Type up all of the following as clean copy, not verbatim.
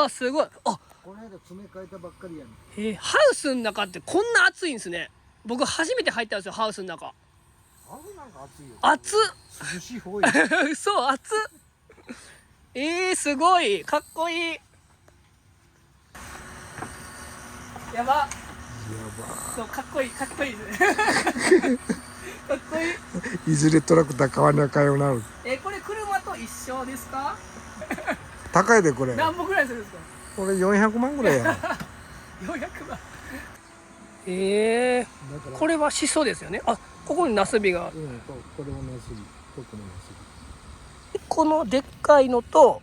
あ、すごい。あ、この間詰め替えたばっかりやね。ハウスの中ってこんな暑いんですね。僕初めて入ったんですよ、ハウスの中。ハウスなんか暑いよ。暑っ。涼しい方や。そう、暑っ。すごい。かっこいい。やば。そう、かっこいい、かっこいいですね。かっこいい。いずれトラクター買わなかよなる。これ車と一緒ですか？高いでこれ。何本ぐらいするんですか？これ400万ぐらいや。400万。これはシソですよね。あ、ここにナスビが。これもナスビ、ここもナスビ。このでっかいのと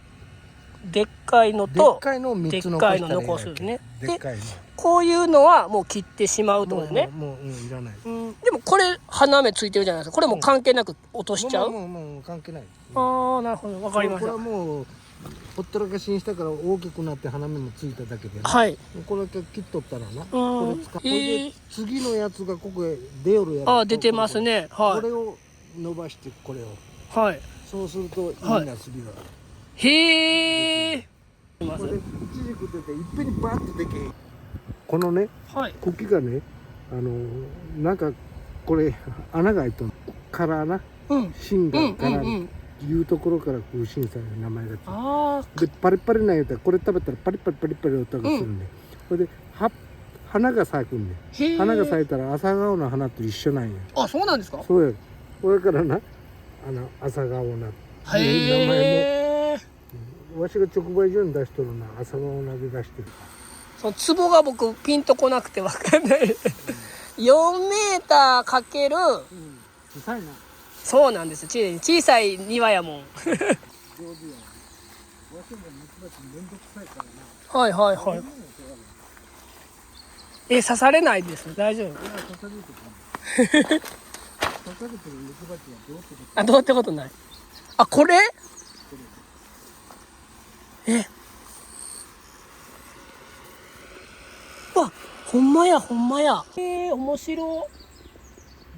でっかいのとでっかいのを3つでっかいの残残すんですね。でっかいの。こういうのはもう切ってしまうってことですね。もういらない。でもこれ花芽ついてるじゃないですか。これも関係なく落としちゃう。もう関係ない。ああ、なるほど、わかりました。これはもうほったらかしにしたから大きくなって花芽もついただけで、はい。これ切っとったらな、これ使って次のやつがここへ出よるやろ。ああ、出てますね。はい。これを伸ばしてこれを。はい。そうするといいナスビが。へえ。これイチジクっていっぺんにバーッとでけへん。このね、はい。茎がね、なんかこれ穴が開いとん。カラーな。芯がカラーいうところから空心菜の名前がついて。でパリパリなやつはこれ食べたらパリパリパリパリ音がするね。これで花が咲くんね。花が咲いたら朝顔の花と一緒なんや。あ、そうなんですか？そうや。これからな朝顔なっていう名前も。わしが直売所に出しとるな、朝顔なで出してる。その壺が僕ピンとこなくてわかんない。4メーターかける。小さいな。そうなんです。小さい庭やもん。上手や。わしもミツバチめんどくさいからな。はいはいはい。刺されないです。大丈夫。刺されるとか。刺されてるミツバチはどうってこと？あ、どうってことない。あ、これ？うわ、ほんまやほんまや。面白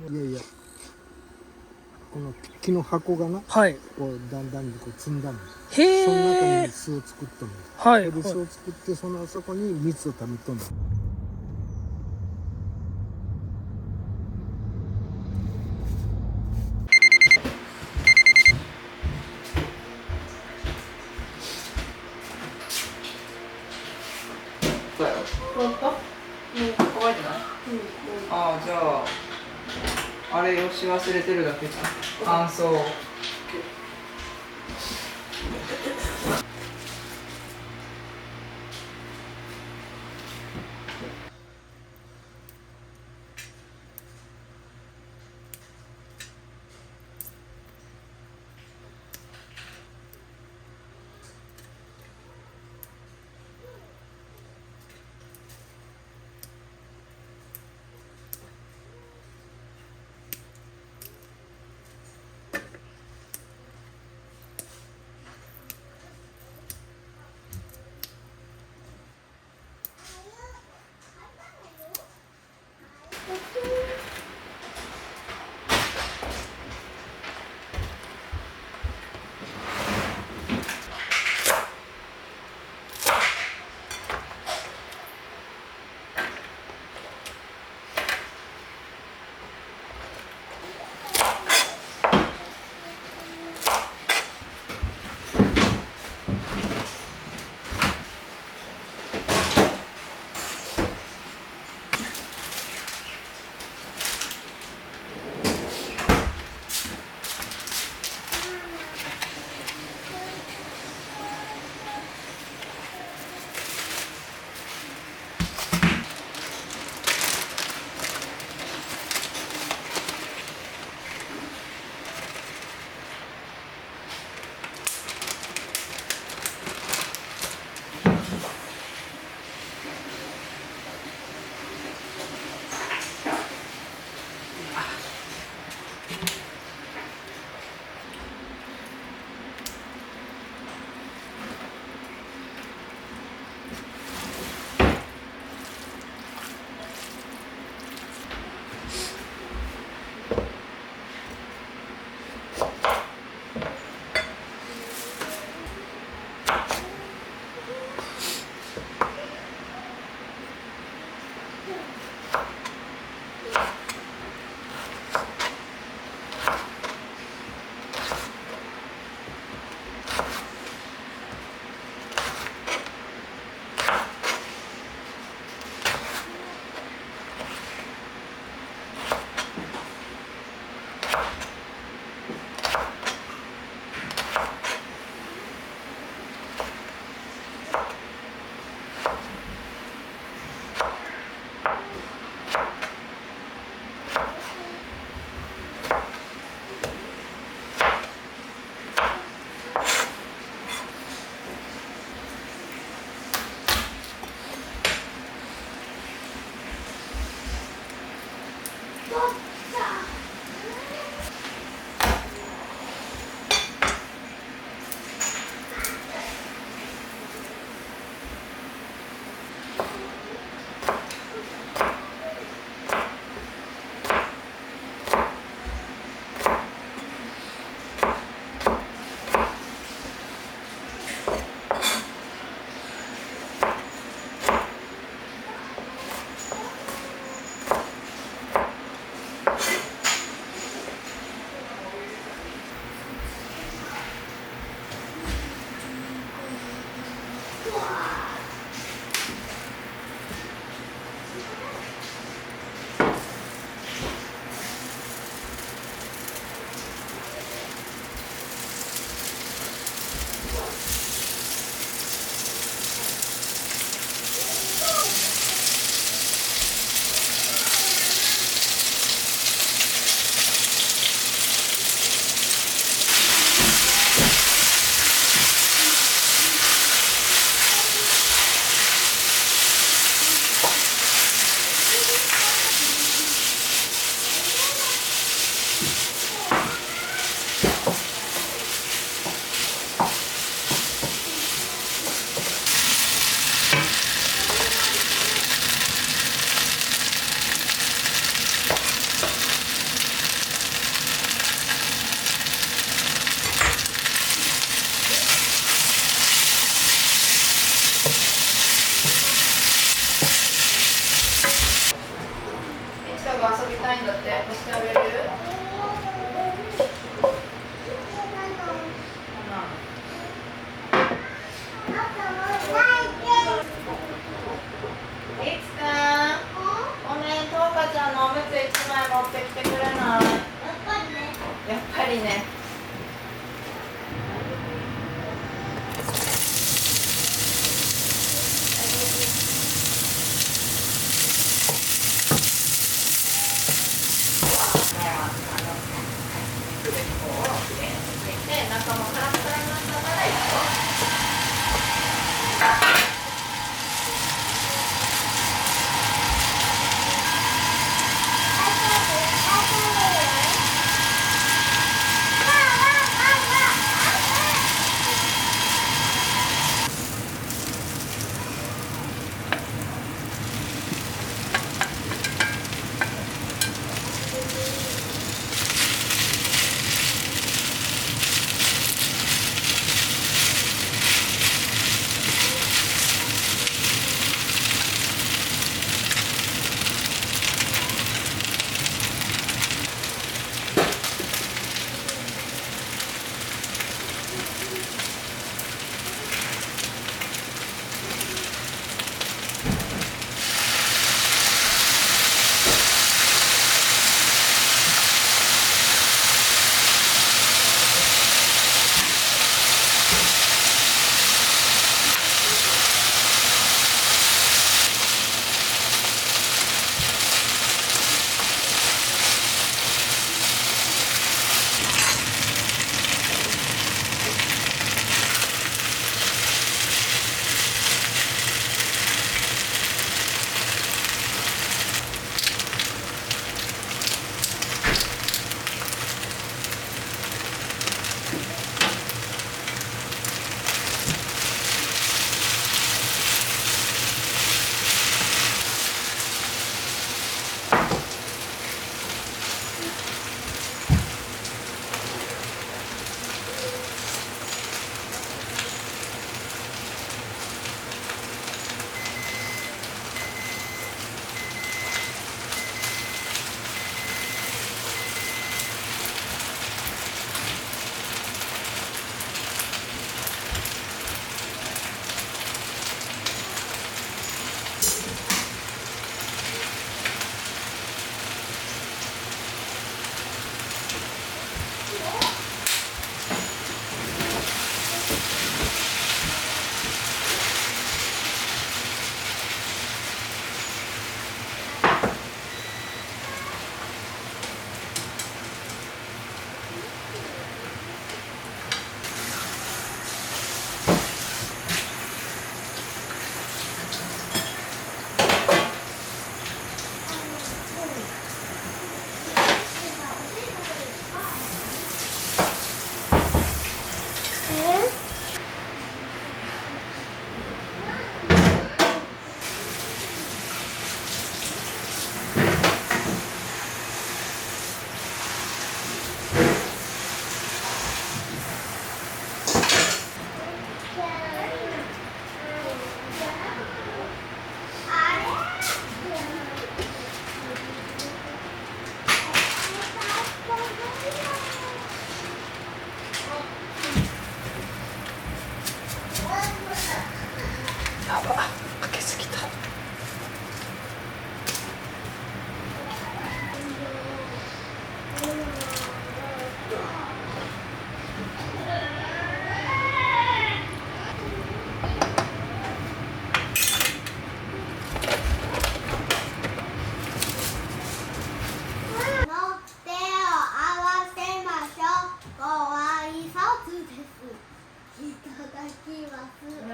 い。いやいや。この木の箱がな、はい。こうだんだんこう積んだの。へえ。その中に巣を作ったの。はい。で巣を作ってそこに蜜を溜めとんだ。ああ、じゃああれをし忘れてるだけじゃん。乾燥。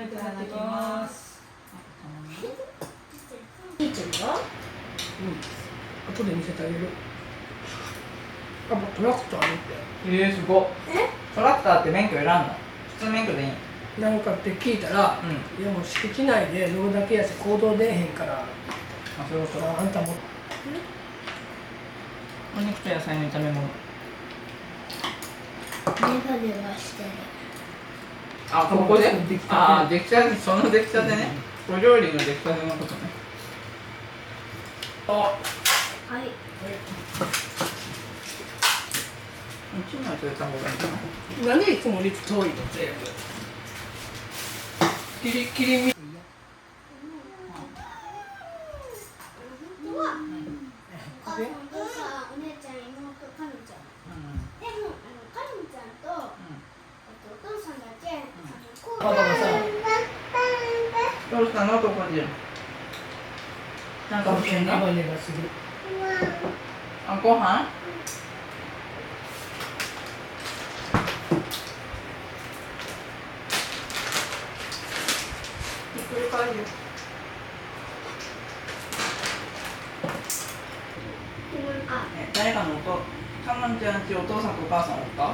いただきます。いいちゃんが？後で見せてあげる。あ、もうトラクターあるって。すごっ。トラクターって免許いらんの？普通免許でいいの？なんかって聞いたら、いやもう敷地内で乗るだけやし行動出えへんから。あ、そういうこと。あんたも。お肉と野菜の炒め物。ネバネバしてる。あ、ここで？出来たてあ、出来たて、その出来たてね。お料理の出来たてのことね。あ、はい。一枚取れた方がいいかな。なんでいつも率遠いの全部。切り身。本当は、お母さんとさ、お姉ちゃん、妹、かみちゃん。でも、かみちゃんと、お父さんだけ、こうパパがさ、どうしたのとこで。なんか欲しいネバの？ネバする。あ、ご飯？ひっくり返るよ。誰かのかまんちゃんちお父さんとお母さんおった？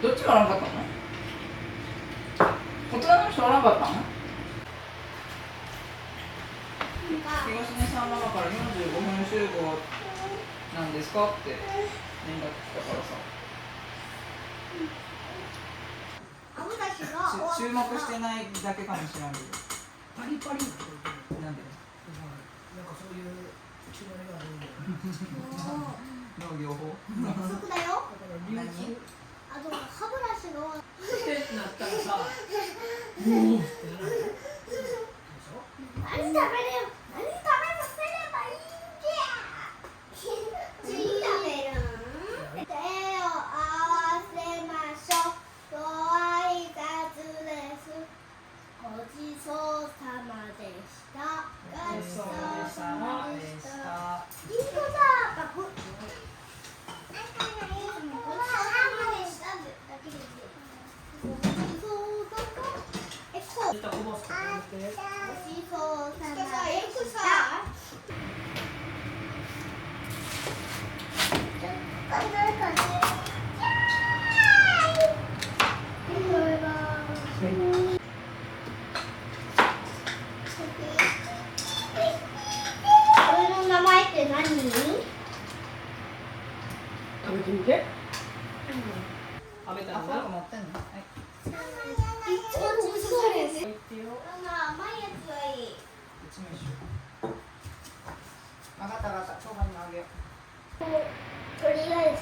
どっちもおらんかったの？大人の人おらんかったの？東根さんママから45分集合なんですかって連絡来たからさ。注目してないだけかもしれないけど。パリパリなの。なんで？なんかそういう決まりがあるんだよ。農業法？約束だよ。流通あと、歯ブラシの。ってなったらさ、ってなる。何食べれよ。何食べさせればいいんじゃ。何食べるん？手を合わせましょう。ご挨拶です。ごちそうさまでした。ごちそうさまでした。リンゴだ。ごちそうさまでしただけでいい。ごちそうさま。ちょっとこぼすところで。ごちそうさまでした。誰か食べてみて。食べたらあ、フォークな。持ってんの？はい。いつもそうです。言ってよ。甘いやつがいい。一枚一緒。わかったわかった。長男にもあげよう。とりあえず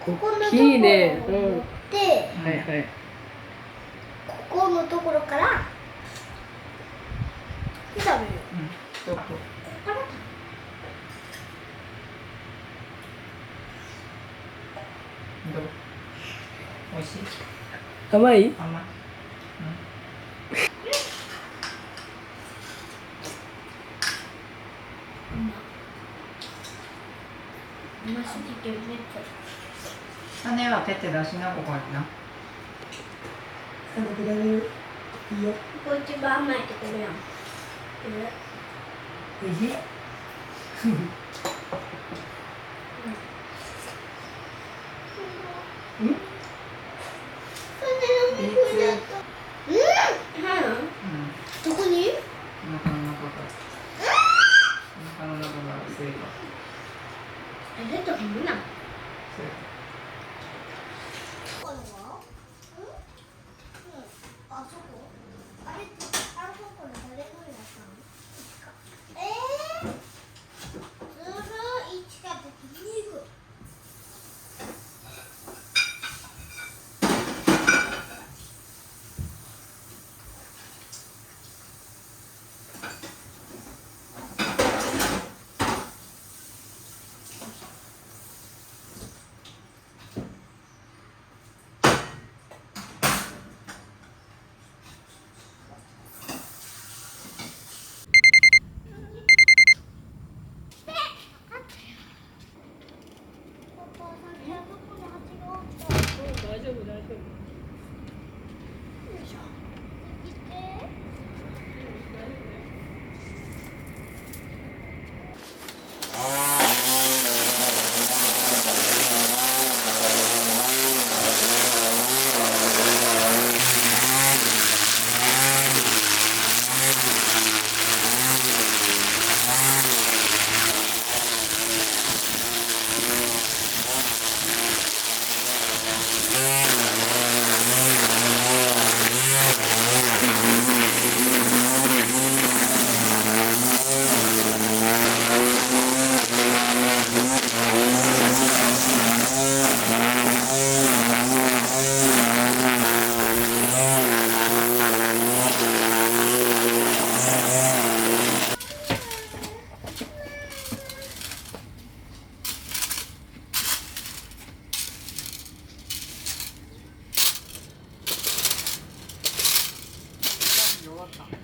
ここのところを大きいね。持って、はいはい。ここのところからで食べる。どこ？どう？美味しい？甘い？甘い？甘すぎてめっちゃ。種はペッて出しなここにな。食べてあげる。いいよ。ここ一番甘いところやん。おいしい？うん？どこに？お腹の中から。お腹の中からスイカ。え、レッド変な。スイカ。あそこ？あれ、あそこの誰のやつなの？ずるい近くに行く。大丈夫大丈夫。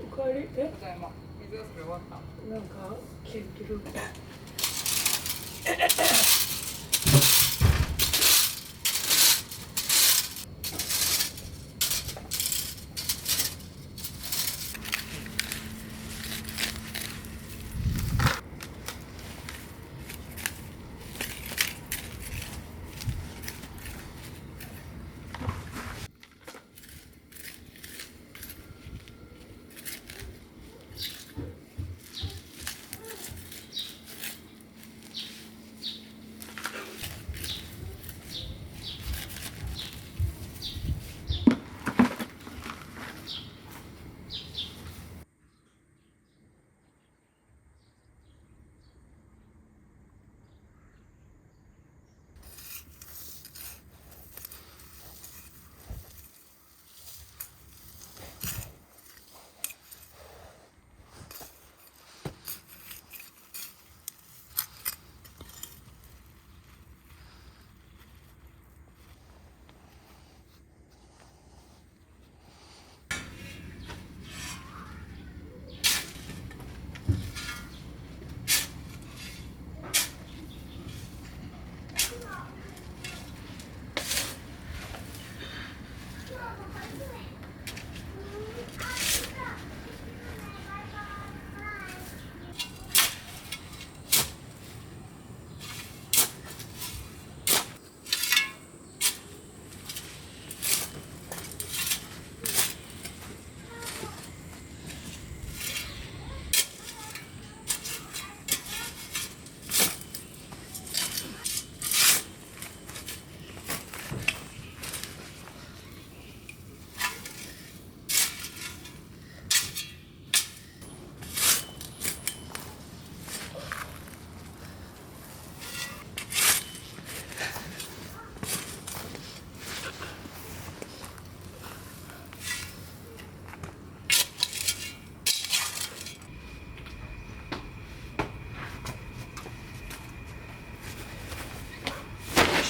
おかえり。え？ただいま。水遊び終わった。なんかキルキル。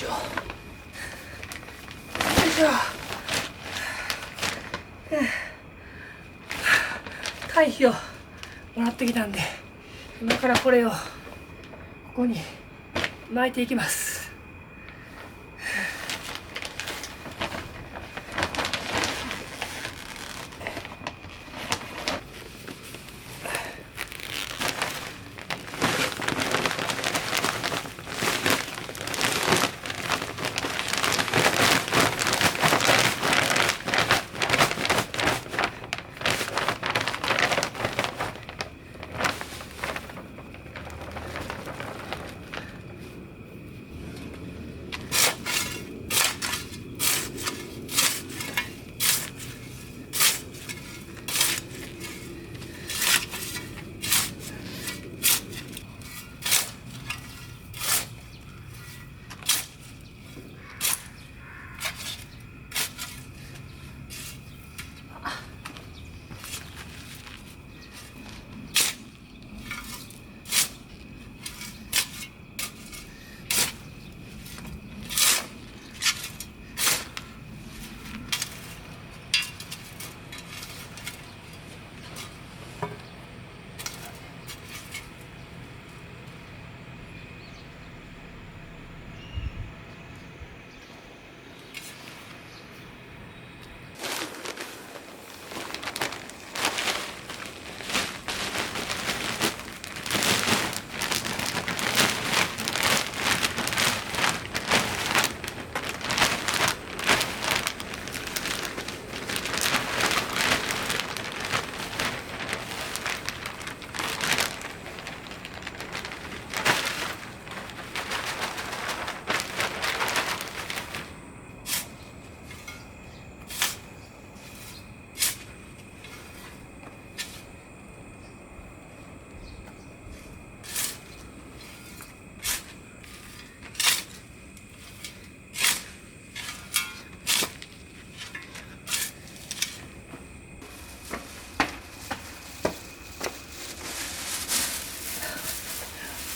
よいしょ。堆肥をもらってきたんで、今からこれをここに巻いていきます。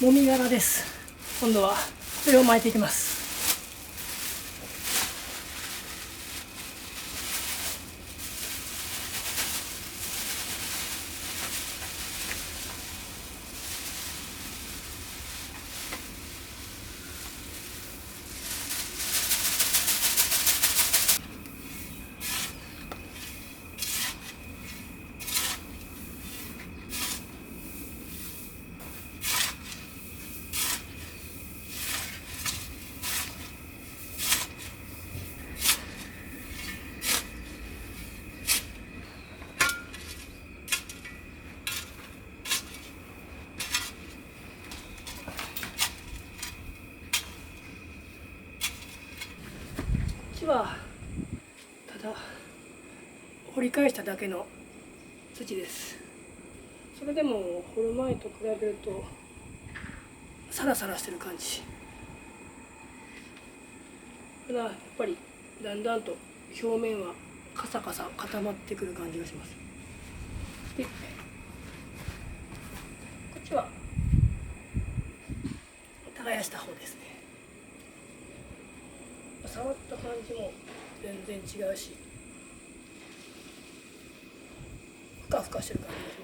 もみ殻です。今度はそれを巻いていきます。土はただ掘り返しただけの土です。それでも掘る前と比べるとサラサラしてる感じ。ただやっぱりだんだんと表面はカサカサ固まってくる感じがします。でこっちは耕した方ですね。触った感じも全然違うし、ふかふかしてる感じです。